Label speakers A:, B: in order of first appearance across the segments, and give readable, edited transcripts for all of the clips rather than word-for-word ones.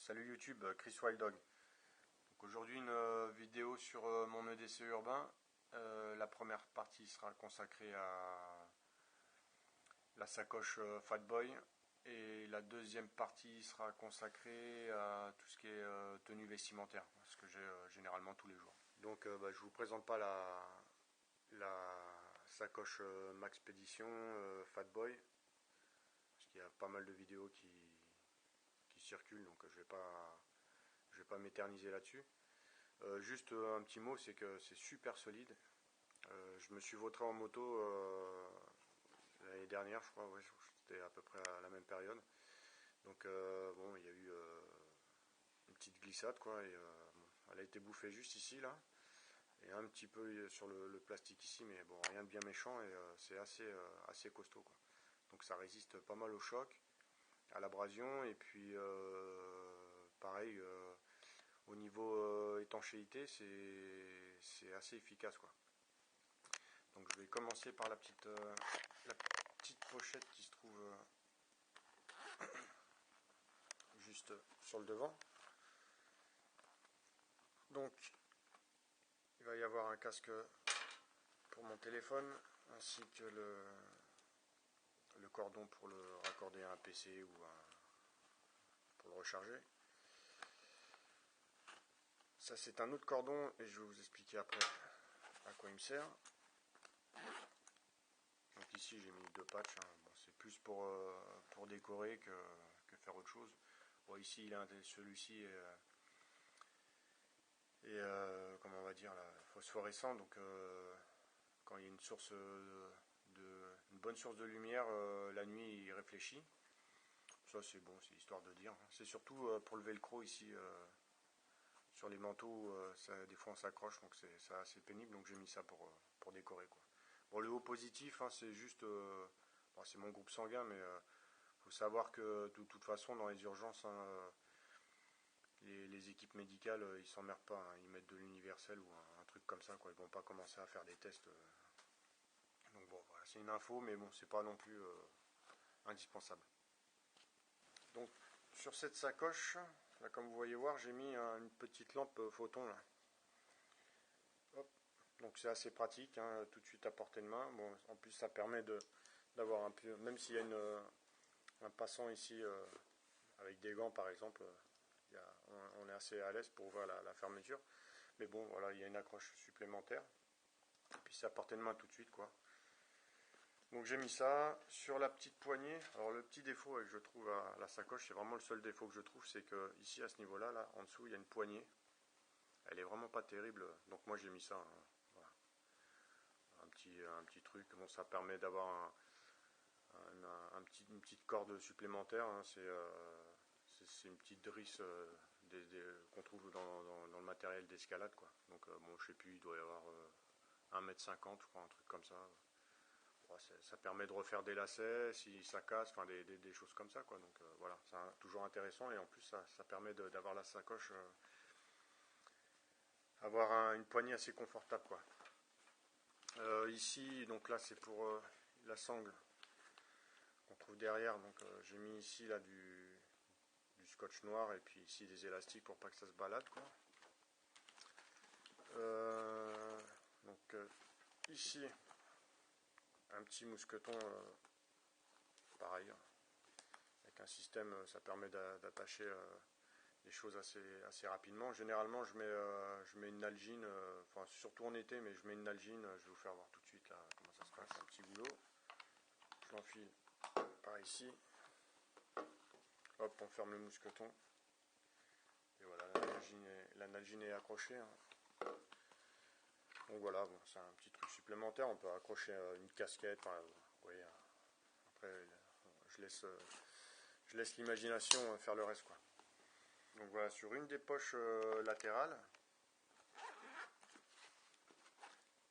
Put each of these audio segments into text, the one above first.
A: Salut YouTube, Chris Wild Dog. Aujourd'hui une vidéo sur mon EDC urbain. La première partie sera consacrée à la sacoche Fatboy et la deuxième partie sera consacrée à tout ce qui est tenue vestimentaire, ce que j'ai généralement tous les jours. Donc je vous présente pas la sacoche Maxpédition Fatboy, parce qu'il y a pas mal de vidéos qui circulent, donc je vais pas m'éterniser là-dessus. Juste un petit mot, c'est que c'est super solide. Je me suis vautré en moto l'année dernière, je crois, ouais, c'était à peu près à la même période. Donc bon, il y a eu une petite glissade, quoi, et bon, elle a été bouffée juste ici, là, et un petit peu sur le plastique ici, mais bon, rien de bien méchant, et c'est assez costaud, quoi. Donc ça résiste pas mal au choc, à l'abrasion, et puis pareil, au niveau étanchéité, c'est assez efficace, quoi. Donc je vais commencer par la petite pochette qui se trouve juste sur le devant. Donc il va y avoir un casque pour mon téléphone, ainsi que le cordon pour le raccorder à un PC ou pour le recharger. Ça, c'est un autre cordon et je vais vous expliquer après à quoi il me sert. Donc ici j'ai mis deux patchs, hein. Bon, c'est plus pour décorer que faire autre chose. Bon, ici il a celui-ci est comment on va dire là, phosphorescent, donc quand il y a une bonne source de lumière, la nuit il réfléchit. Ça c'est bon, c'est histoire de dire. C'est surtout pour le velcro ici sur les manteaux, des fois on s'accroche, donc c'est assez pénible, donc j'ai mis ça pour décorer, quoi. Bon, le haut positif, hein, c'est juste, bon, c'est mon groupe sanguin, mais faut savoir que de toute façon dans les urgences, hein, les équipes médicales, ils s'emmerdent pas, hein, ils mettent de l'universel ou un truc comme ça, quoi. Ils vont pas commencer à faire des tests. Donc bon, voilà, c'est une info, mais bon, c'est pas non plus indispensable. Donc sur cette sacoche, là, comme vous voyez voir, j'ai mis une petite lampe photon là. Hop. Donc c'est assez pratique, hein, tout de suite à portée de main. Bon, en plus ça permet d'avoir un peu, même s'il y a un passant ici avec des gants par exemple, on est assez à l'aise pour ouvrir la fermeture. Mais bon, voilà, il y a une accroche supplémentaire. Et puis c'est à portée de main tout de suite, quoi. Donc j'ai mis ça sur la petite poignée. Alors le petit défaut que je trouve à la sacoche, c'est vraiment le seul défaut que je trouve, c'est que ici à ce niveau-là, là, en dessous, il y a une poignée. Elle est vraiment pas terrible. Donc moi j'ai mis ça, hein, voilà. Un petit truc. Bon, ça permet d'avoir une petite corde supplémentaire, hein. C'est une petite drisse qu'on trouve dans le matériel d'escalade, quoi. Donc bon, je sais plus, il doit y avoir 1,50 m, je crois, un truc comme ça. Ouais, ça permet de refaire des lacets si ça casse, enfin des choses comme ça, quoi. Donc voilà, c'est toujours intéressant, et en plus ça permet d'avoir la sacoche, avoir une poignée assez confortable, quoi. Ici, donc là c'est pour la sangle qu'on trouve derrière. Donc j'ai mis ici là du scotch noir, et puis ici des élastiques pour pas que ça se balade, quoi. Donc ici un petit mousqueton, pareil, avec un système, ça permet d'attacher les choses assez rapidement. Généralement je mets une nalgene, enfin surtout en été, mais je mets une nalgene. Je vais vous faire voir tout de suite là comment ça se passe. Un petit boulot, je l'enfile par ici, hop, on ferme le mousqueton, et voilà, la nalgene est accrochée, hein. Donc voilà, bon, c'est un petit truc supplémentaire. On peut accrocher une casquette, enfin, vous voyez, après je laisse l'imagination faire le reste, quoi. Donc voilà, sur une des poches latérales,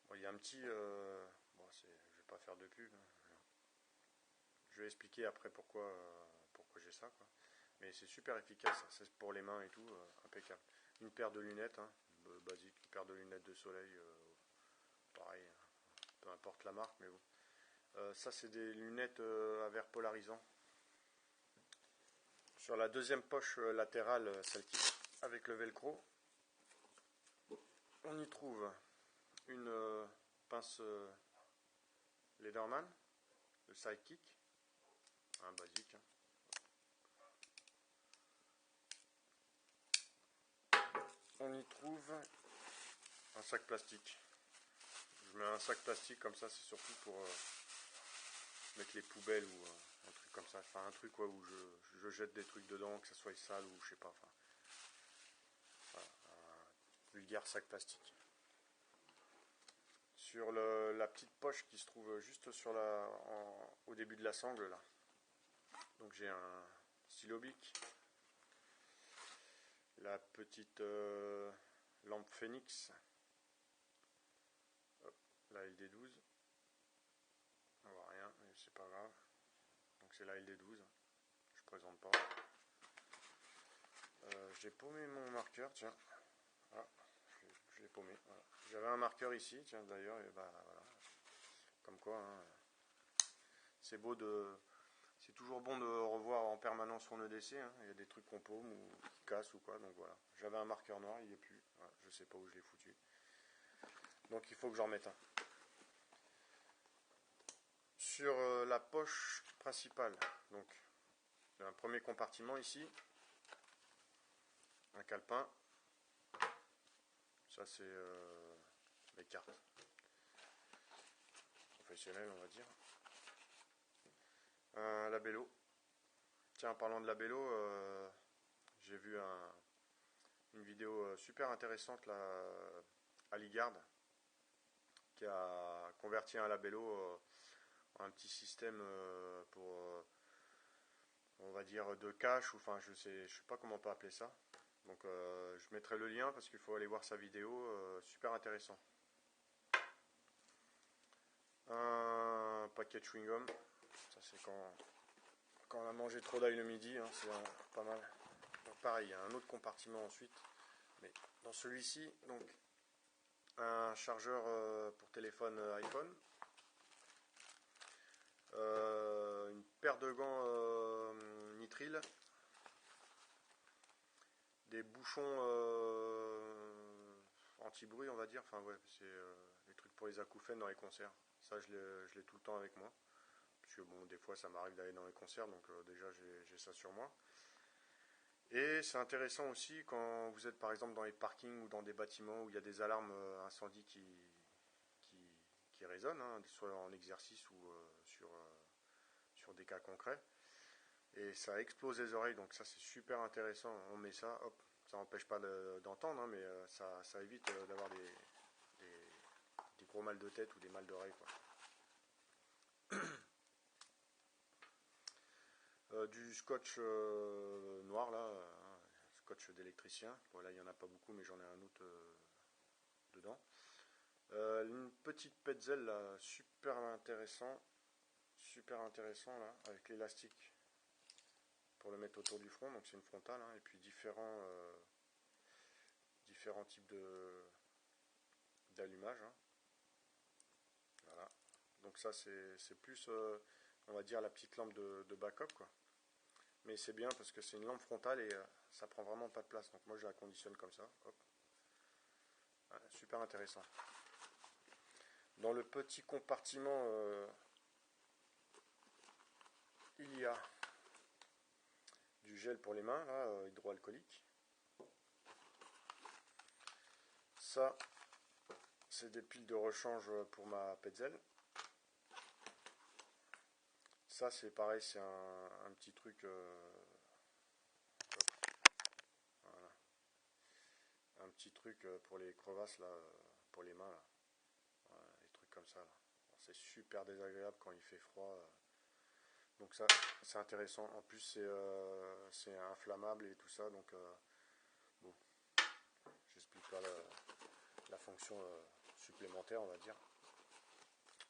A: bon, il y a un petit, bon, je vais pas faire de pub, hein. Je vais expliquer après pourquoi j'ai ça, quoi. Mais c'est super efficace, c'est pour les mains et tout, impeccable. Une paire de lunettes, hein, basique, une paire de lunettes de soleil, pareil, peu importe la marque, mais bon. Ça c'est des lunettes à verre polarisant. Sur la deuxième poche latérale, celle qui est avec le velcro, on y trouve une pince Leatherman, le Sidekick, un basique. On y trouve un sac plastique. Je mets un sac plastique comme ça, c'est surtout pour mettre les poubelles ou un truc comme ça. Enfin un truc quoi, où je jette des trucs dedans, que ça soit sale ou je sais pas. Enfin, voilà, un vulgaire sac plastique. Sur la petite poche qui se trouve juste sur au début de la sangle là. Donc j'ai un stylo bic, la petite lampe Phoenix, hop, la LD12, on voit rien mais c'est pas grave, donc c'est la LD12, je présente pas. J'ai paumé mon marqueur, tiens, ah, je l'ai paumé, voilà. J'avais un marqueur ici, tiens d'ailleurs, et bah voilà, comme quoi, hein, c'est beau de... C'est toujours bon de revoir en permanence son EDC, hein. Il y a des trucs qu'on paume ou qui cassent ou quoi, donc voilà. J'avais un marqueur noir, il n'y est plus, voilà. Je sais pas où je l'ai foutu. Donc il faut que j'en remette un. Sur la poche principale, donc un premier compartiment ici, un calepin, ça c'est les cartes professionnelles on va dire, un labello. Tiens, en parlant de labello, j'ai vu une vidéo super intéressante là, à Ligard, qui a converti un labello en un petit système pour, on va dire, de cache, ou enfin je sais pas comment on peut appeler ça. Donc je mettrai le lien parce qu'il faut aller voir sa vidéo, super intéressant. Un paquet de chewing-gum, ça c'est quand on a mangé trop d'ail le midi, hein, c'est pas mal. Donc pareil, il y a un autre compartiment ensuite, mais dans celui-ci, donc un chargeur pour téléphone iPhone, une paire de gants nitril, des bouchons anti-bruit on va dire, enfin ouais, c'est les trucs pour les acouphènes dans les concerts, ça je l'ai tout le temps avec moi, parce que bon, des fois ça m'arrive d'aller dans les concerts, donc déjà j'ai ça sur moi. Et c'est intéressant aussi quand vous êtes par exemple dans les parkings ou dans des bâtiments où il y a des alarmes incendie qui résonnent, hein, soit en exercice ou sur des cas concrets. Et ça explose les oreilles, donc ça c'est super intéressant. On met ça, hop, ça n'empêche pas d'entendre, hein, mais ça évite d'avoir des gros mal de tête ou des mal d'oreilles, quoi. Du scotch noir là, scotch d'électricien. Bon, là il n'y en a pas beaucoup, mais j'en ai un autre dedans. Une petite petzel là, super intéressant là, avec l'élastique pour le mettre autour du front, donc c'est une frontale, hein, et puis différents types d'allumage, hein. Voilà. Donc ça c'est plus on va dire la petite lampe de backup quoi. Mais c'est bien parce que c'est une lampe frontale et ça prend vraiment pas de place. Donc moi je la conditionne comme ça. Hop. Voilà, super intéressant. Dans le petit compartiment il y a du gel pour les mains là, hydroalcoolique. Ça c'est des piles de rechange pour ma Petzl. Ça c'est pareil, c'est un petit truc voilà. Un petit truc pour les crevasses là, pour les mains là. Voilà, des trucs comme ça là. C'est super désagréable quand il fait froid. Donc ça c'est intéressant. En plus c'est inflammable et tout ça, donc bon, j'explique pas la fonction supplémentaire on va dire.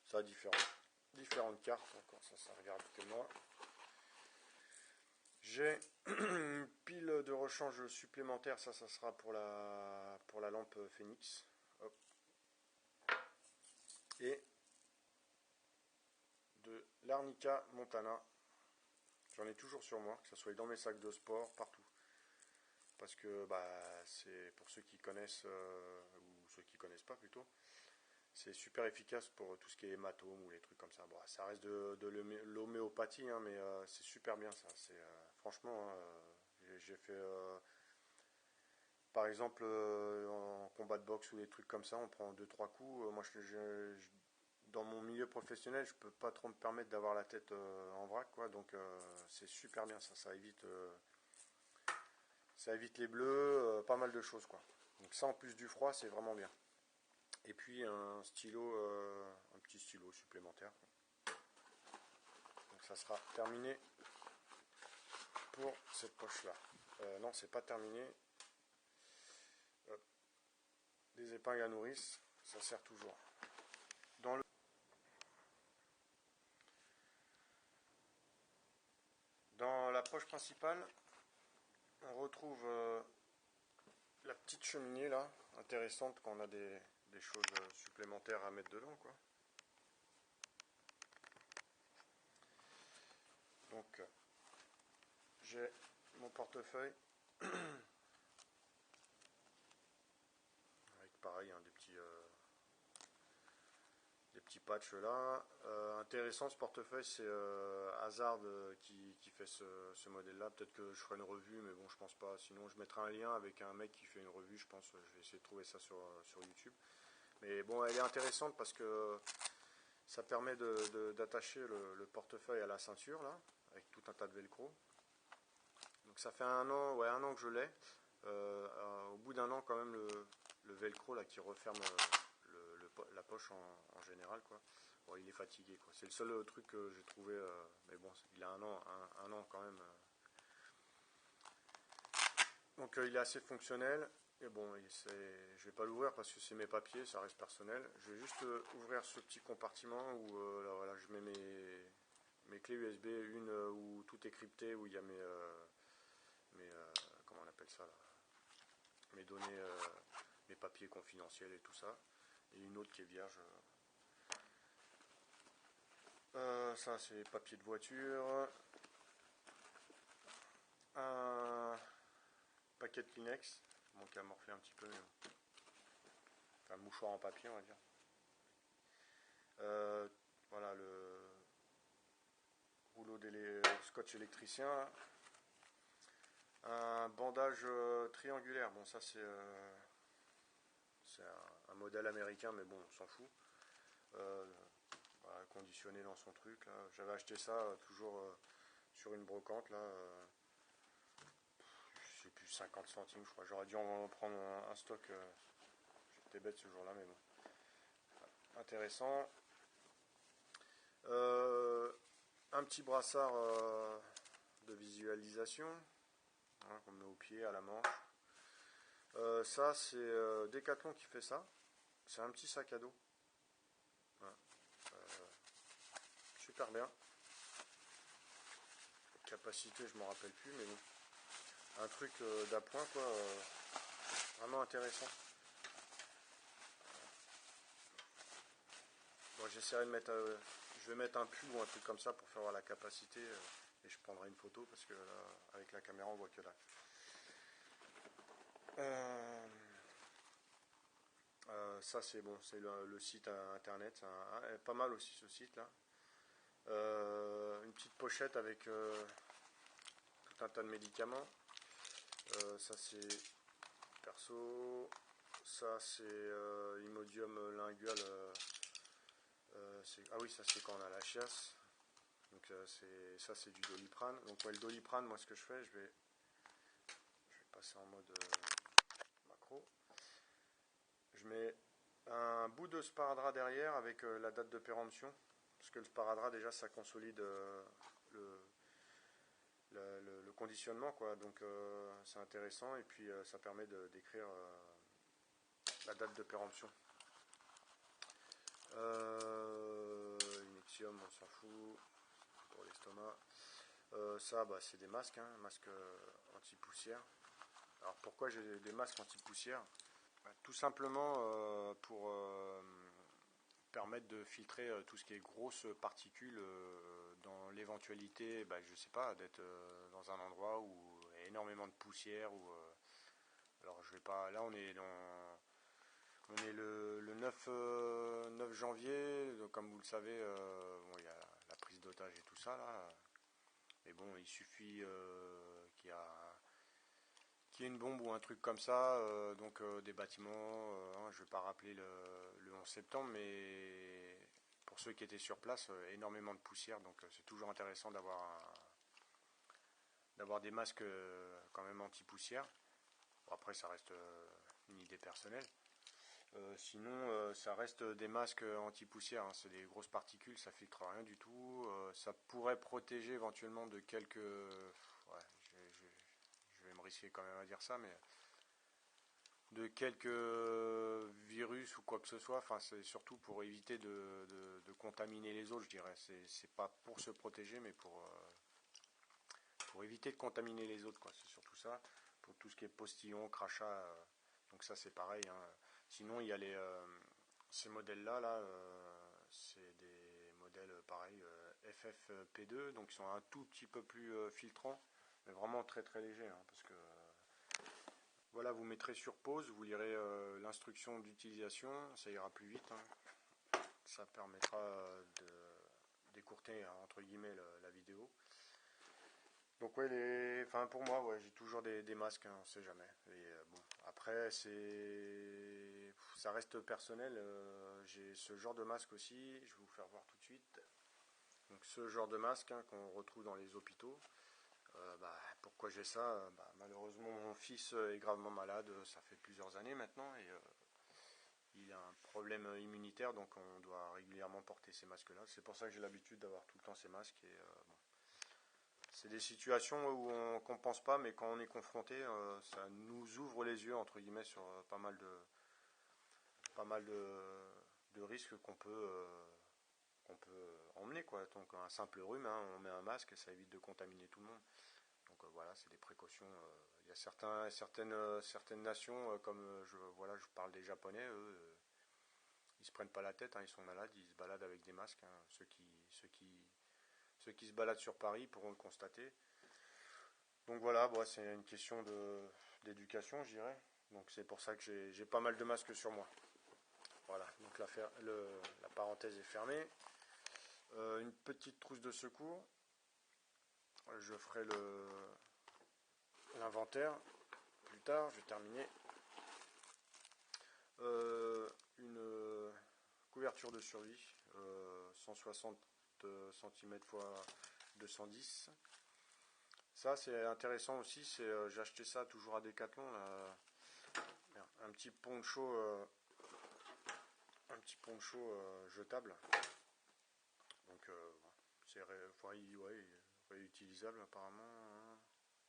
A: Ça a différentes cartes, encore ça regarde que moi. J'ai une pile de rechange supplémentaire, ça sera pour la lampe Phoenix. Hop. Et de l'arnica Montana. J'en ai toujours sur moi, que ce soit dans mes sacs de sport, partout. Parce que c'est pour ceux qui connaissent, ou ceux qui connaissent pas plutôt, c'est super efficace pour tout ce qui est hématome ou les trucs comme ça. Bon, ça reste de l'homéopathie, hein, mais c'est super bien ça. Franchement, hein, j'ai fait, par exemple, en combat de boxe ou des trucs comme ça, on prend deux trois coups. Moi, dans mon milieu professionnel, je peux pas trop me permettre d'avoir la tête en vrac, quoi. Donc, c'est super bien ça. Ça évite les bleus, pas mal de choses, quoi. Donc ça, en plus du froid, c'est vraiment bien. Et puis un stylo, un petit stylo supplémentaire. Donc ça sera terminé pour cette poche là. Non, c'est pas terminé. Hop. Des épingles à nourrice, ça sert toujours. Dans la poche principale, on retrouve la petite cheminée là, intéressante quand on a des choses supplémentaires à mettre dedans, quoi. Donc j'ai mon portefeuille avec pareil, hein, des petits patchs là. Intéressant ce portefeuille, c'est Hazard qui fait ce modèle-là. Peut-être que je ferai une revue, mais bon, je pense pas. Sinon, je mettrai un lien avec un mec qui fait une revue. Je pense, je vais essayer de trouver ça sur YouTube. Mais bon, elle est intéressante parce que ça permet d'attacher le portefeuille à la ceinture là, avec tout un tas de velcro. Donc ça fait un an, ouais, un an que je l'ai. Au bout d'un an, quand même, le velcro là qui referme la poche en général, quoi. Bon, il est fatigué, quoi. C'est le seul truc que j'ai trouvé, mais bon, il a un an quand même. Donc il est assez fonctionnel. Et bon, je vais pas l'ouvrir parce que c'est mes papiers, ça reste personnel. Je vais juste ouvrir ce petit compartiment où là, voilà, je mets mes clés USB, une où tout est crypté, où il y a comment on appelle ça là, mes données, mes papiers confidentiels et tout ça, et une autre qui est vierge. Ça c'est papier de voiture, un paquet de Kleenex, il manque à morfler un petit peu, mais bon. Un mouchoir en papier on va dire. Voilà le rouleau scotch électricien là. Un bandage triangulaire, bon ça c'est un modèle américain mais bon on s'en fout. Voilà, conditionné dans son truc là. J'avais acheté ça toujours sur une brocante là, je sais plus 50 centimes je crois. J'aurais dû en prendre un stock, j'étais bête ce jour là mais bon. Intéressant. Un petit brassard de visualisation, hein, qu'on met au pied, à la manche. Ça c'est Decathlon qui fait ça. C'est un petit sac à dos. Voilà. Super bien. Capacité, je m'en rappelle plus, mais bon. Un truc d'appoint, quoi. Vraiment intéressant. Bon, j'essaierai de mettre. Je vais mettre un pull ou un truc comme ça pour faire voir la capacité. Et je prendrai une photo parce que là, avec la caméra, on voit que là. Ça c'est bon, c'est le site internet, pas mal aussi ce site là. Une petite pochette avec tout un tas de médicaments. Ça c'est perso. Ça c'est Imodium lingual. Ah oui, ça c'est quand on a la chiasse. Donc ça c'est du Doliprane. Donc ouais, le Doliprane, moi ce que je fais, je vais passer en mode macro. Je mets un bout de sparadrap derrière avec la date de péremption. Parce que le sparadrap déjà ça consolide le conditionnement, quoi. Donc c'est intéressant et puis ça permet d'écrire la date de péremption. Inexium, on s'en fout, pour l'estomac. Ça, c'est des masques, hein, masques anti-poussière. Alors pourquoi j'ai des masques anti-poussière? Tout simplement pour permettre de filtrer tout ce qui est grosses particules dans les l'éventualité, bah, je sais pas, d'être dans un endroit où il y a énormément de poussière, alors je vais pas, là on est le 9 janvier, donc comme vous le savez, bon, il y a la prise d'otage et tout ça là, mais bon, il suffit qu'il y ait une bombe ou un truc comme ça, donc des bâtiments, hein, je ne vais pas rappeler le 11 septembre, mais pour ceux qui étaient sur place, énormément de poussière, donc c'est toujours intéressant d'avoir des masques quand même anti-poussière. Bon, après, ça reste une idée personnelle. Sinon, ça reste des masques anti-poussière, hein, c'est des grosses particules, ça filtre rien du tout. Ça pourrait protéger éventuellement de quelques. Ouais, je vais me risquer quand même à dire ça, mais de quelques virus ou quoi que ce soit. Enfin, c'est surtout pour éviter de contaminer les autres, je dirais. C'est pas pour se protéger, mais pour éviter de contaminer les autres, quoi. C'est surtout ça. Pour tout ce qui est postillon, crachat, donc ça c'est pareil, hein. Sinon, il y a ces modèles-là, là, c'est des modèles pareil FFP2, donc ils sont un tout petit peu plus filtrants, mais vraiment très très légers, hein, parce que voilà, vous mettrez sur pause, vous lirez l'instruction d'utilisation, ça ira plus vite, hein. Ça permettra d'écourter entre guillemets la vidéo. Donc ouais, enfin pour moi, ouais, j'ai toujours des masques, hein, on sait jamais. Et bon, après ça reste personnel. J'ai ce genre de masque aussi. Je vais vous faire voir tout de suite. Donc ce genre de masque, hein, qu'on retrouve dans les hôpitaux. Bah, pourquoi j'ai ça? Bah, malheureusement, mon fils est gravement malade. Ça fait plusieurs années maintenant et il a un problème immunitaire, donc on doit régulièrement porter ces masques-là. C'est pour ça que j'ai l'habitude d'avoir tout le temps ces masques. Et bon, c'est des situations où qu'on ne pense pas, mais quand on est confronté, ça nous ouvre les yeux entre guillemets sur pas mal de risques qu'on peut emmener, quoi. Donc un simple rhume, hein, on met un masque, ça évite de contaminer tout le monde. Donc voilà, c'est des précautions. Il y a certaines nations, comme voilà, je parle des Japonais, eux, ils se prennent pas la tête, hein, ils sont malades, ils se baladent avec des masques, hein. Ceux qui se baladent sur Paris pourront le constater. Donc voilà, bon, c'est une question d'éducation, je dirais. Donc c'est pour ça que j'ai pas mal de masques sur moi. Voilà, donc la parenthèse est fermée. Une petite trousse de secours. Je ferai l'inventaire plus tard, je vais terminer. Une couverture de survie, 160 cm x 210. Ça c'est intéressant aussi, j'ai acheté ça toujours à Decathlon, là, un petit poncho, jetable. Donc c'est réutilisable apparemment, hein.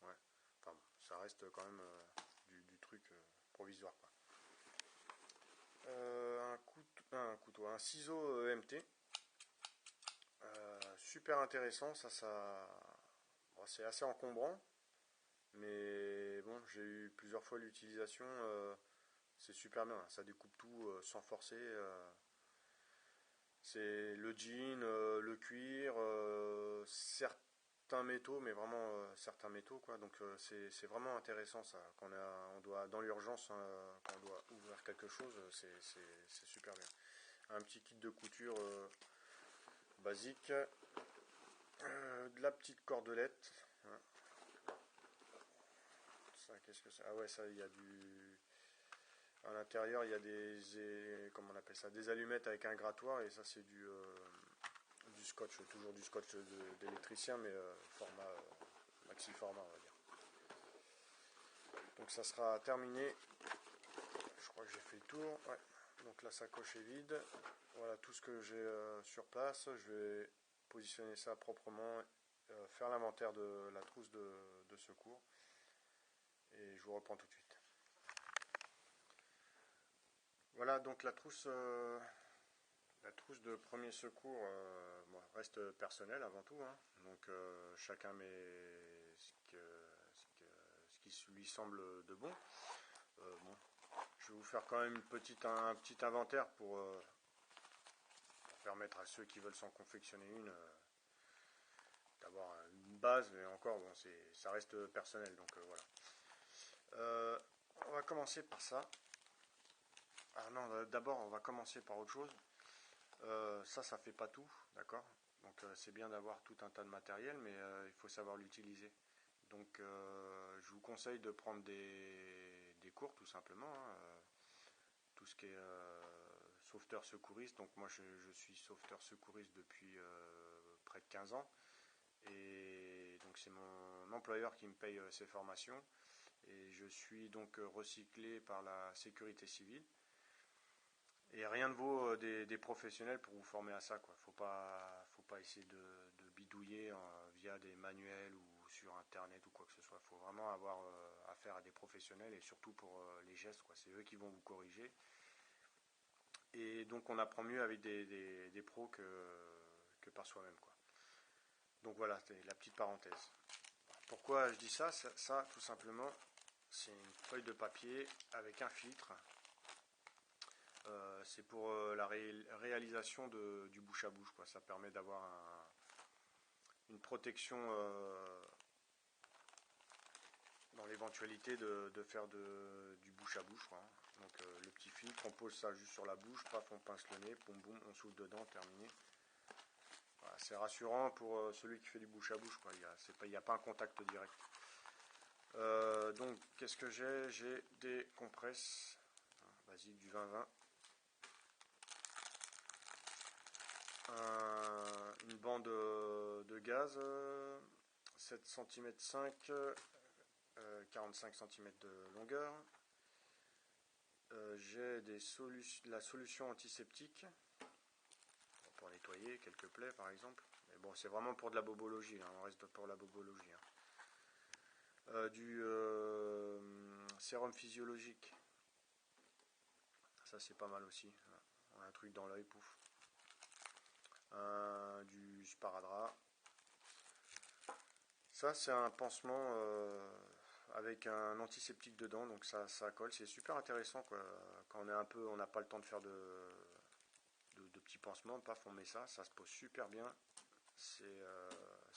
A: Ouais. Enfin bon, ça reste quand même du truc provisoire, quoi. Un ciseau MT, super intéressant, bon, c'est assez encombrant, mais bon, j'ai eu plusieurs fois l'utilisation, c'est super bien, ça découpe tout sans forcer. C'est le jean, le cuir, certains métaux, mais vraiment certains métaux, quoi. Donc c'est vraiment intéressant ça. Quand on doit dans l'urgence, hein, quand on doit ouvrir quelque chose, c'est super bien. Un petit kit de couture basique, de la petite cordelette. Hein. Ça, qu'est-ce que c'est? Ah ouais, ça, il y a du. À l'intérieur, il y a comment on appelle ça, des allumettes avec un grattoir, et ça c'est du scotch, toujours du scotch d'électricien, mais format maxi format, on va dire. Donc ça sera terminé. Je crois que j'ai fait le tour. Ouais. Donc la sacoche est vide. Voilà tout ce que j'ai sur place. Je vais positionner ça proprement, faire l'inventaire de la trousse de secours, et je vous reprends tout de suite. Voilà donc la trousse de premier secours, bon, reste personnelle avant tout, hein. Donc chacun met ce qui lui semble de bon. Bon. Je vais vous faire quand même un petit inventaire pour permettre à ceux qui veulent s'en confectionner une base, mais encore, bon, ça reste personnel, donc voilà. On va commencer par ça. Ah non, d'abord, on va commencer par autre chose. Ça fait pas tout, d'accord? Donc c'est bien d'avoir tout un tas de matériel, mais il faut savoir l'utiliser. Donc je vous conseille de prendre des cours, tout simplement, hein, tout ce qui est sauveteur secouriste. Donc moi je suis sauveteur secouriste depuis près de 15 ans. Et donc c'est mon employeur qui me paye ces formations. Et je suis donc recyclé par la sécurité civile. Et rien ne vaut des professionnels pour vous former à ça, quoi. Faut pas essayer de bidouiller via des manuels ou sur internet ou quoi que ce soit. Faut vraiment avoir affaire à des professionnels et surtout pour les gestes, quoi. C'est eux qui vont vous corriger. Et donc on apprend mieux avec des pros que par soi-même, quoi. Donc voilà, c'est la petite parenthèse. Pourquoi je dis ça, tout simplement, c'est une feuille de papier avec un filtre. C'est pour la réalisation du bouche à bouche, quoi. Ça permet d'avoir une protection dans l'éventualité de faire du bouche à bouche, quoi. Donc le petit filtre, on pose ça juste sur la bouche, paf, on pince le nez, boum boum, on souffle dedans, terminé. Voilà, c'est rassurant pour celui qui fait du bouche à bouche, quoi. Il n'y a pas un contact direct. Donc qu'est-ce que j'ai? J'ai des compresses basiques du 20-20. Une bande de gaz 7 cm 5, 45 cm de longueur. J'ai la solution antiseptique pour nettoyer quelques plaies par exemple. Mais bon, c'est vraiment pour de la bobologie, hein, on reste pour la bobologie. Hein. Du sérum physiologique, ça c'est pas mal aussi. On a un truc dans l'œil, pouf. Du sparadrap. Ça c'est un pansement avec un antiseptique dedans, donc ça colle, c'est super intéressant, quoi. Quand on n'a pas le temps de faire de petits pansements, paf, on met ça se pose super bien. C'est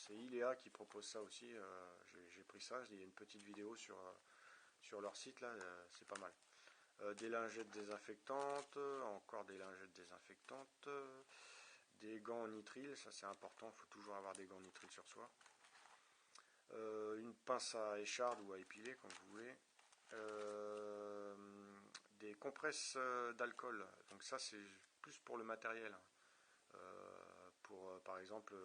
A: Ilea qui propose ça aussi. J'ai pris ça, il y a une petite vidéo sur leur site là, c'est pas mal. Des lingettes désinfectantes, encore des lingettes désinfectantes, des gants en nitrile, ça c'est important, il faut toujours avoir des gants en nitrile sur soi. Une pince à écharde ou à épiler, comme vous voulez. Des compresses d'alcool, donc ça c'est plus pour le matériel. Pour par exemple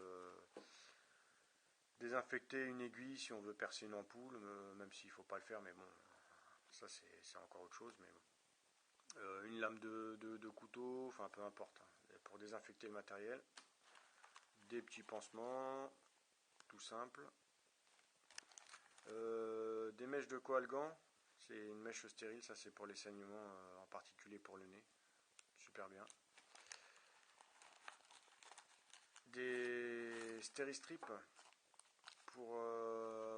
A: désinfecter une aiguille si on veut percer une ampoule, même s'il ne faut pas le faire, mais bon, ça c'est encore autre chose. Mais bon. Une lame de couteau, enfin peu importe, hein, pour désinfecter le matériel. Des petits pansements, tout simple. Des mèches de coalgan, c'est une mèche stérile, ça c'est pour les saignements, en particulier pour le nez, super bien. Des stéristrips pour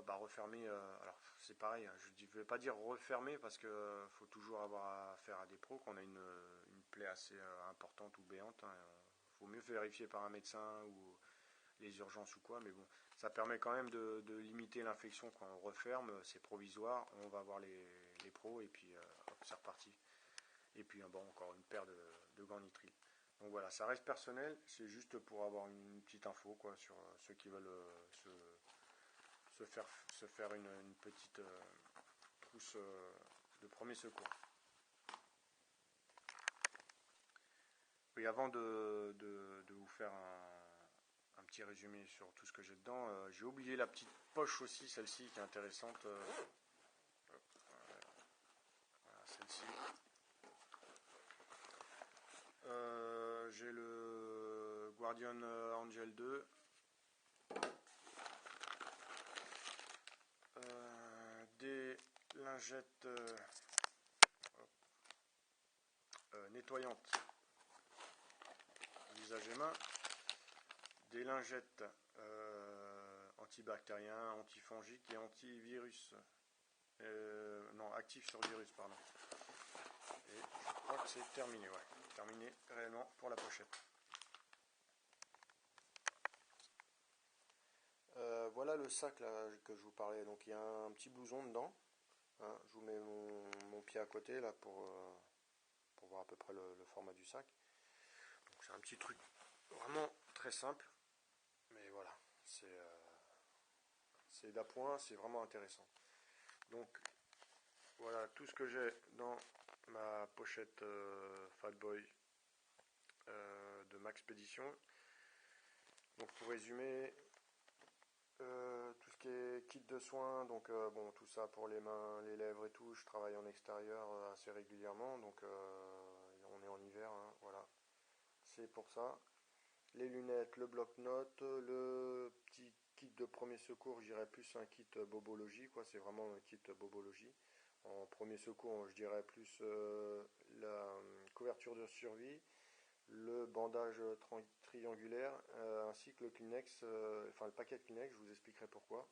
A: refermer, alors c'est pareil, hein, je ne vais pas dire refermer parce qu'il faut toujours avoir affaire à des pros. Quand on a une plaie assez importante ou béante, hein, faut mieux vérifier par un médecin ou les urgences ou quoi, mais bon, ça permet quand même de limiter l'infection. Quand on referme, c'est provisoire, on va voir les pros et puis hop, c'est reparti. Et puis bon, encore une paire de gants nitrile. Donc voilà, ça reste personnel, c'est juste pour avoir une petite info, quoi, sur ceux qui veulent se faire une petite trousse de premier secours. Oui, avant de vous faire un petit résumé sur tout ce que j'ai dedans, j'ai oublié la petite poche aussi, celle-ci qui est intéressante. Voilà, celle-ci. J'ai le Guardian Angel 2. Des lingettes nettoyantes visage et main, des lingettes antibactériens, antifongiques et antivirus, non, actifs sur virus, pardon. Et je crois que c'est terminé, ouais, terminé réellement pour la pochette. Voilà le sac là, que je vous parlais. Donc il y a un petit blouson dedans. Hein. Je vous mets mon pied à côté là pour voir à peu près le format du sac. Donc c'est un petit truc vraiment très simple. Mais voilà, c'est d'appoint, c'est vraiment intéressant. Donc voilà tout ce que j'ai dans ma pochette Fatboy de Maxpédition. Donc pour résumer, tout ce qui est kit de soins, donc bon, tout ça pour les mains, les lèvres et tout, je travaille en extérieur assez régulièrement, donc on est en hiver, hein, voilà, c'est pour ça. Les lunettes, le bloc-notes, le petit kit de premier secours, je dirais plus un kit bobologie, quoi, c'est vraiment un kit bobologie. En premier secours, je dirais plus la couverture de survie, le bandage triangulaire, ainsi que le Kleenex, enfin le paquet de Kleenex, je vous expliquerai pourquoi.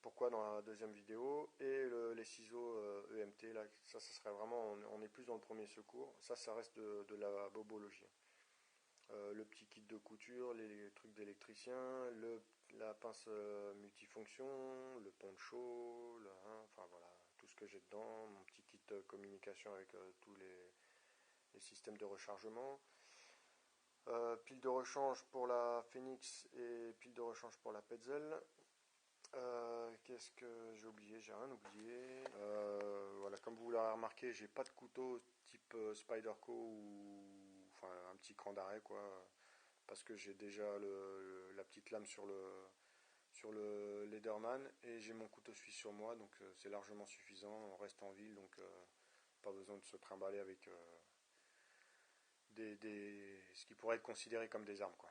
A: Pourquoi dans la deuxième vidéo. Et les ciseaux EMT, là, ça serait vraiment, on est plus dans le premier secours. Ça reste de la bobologie. Le petit kit de couture, les trucs d'électricien, la pince multifonction, le poncho, enfin voilà, tout ce que j'ai dedans, mon petit kit communication avec tous les systèmes de rechargement. Pile de rechange pour la Phoenix et pile de rechange pour la Petzl. Qu'est-ce que j'ai oublié? J'ai rien oublié. Voilà, comme vous l'avez remarqué, j'ai pas de couteau type Spyderco ou enfin un petit cran d'arrêt quoi, parce que j'ai déjà la petite lame sur le Lederman et j'ai mon couteau suisse sur moi, donc c'est largement suffisant. On reste en ville, donc pas besoin de se trimballer avec ce qui pourrait être considéré comme des armes quoi.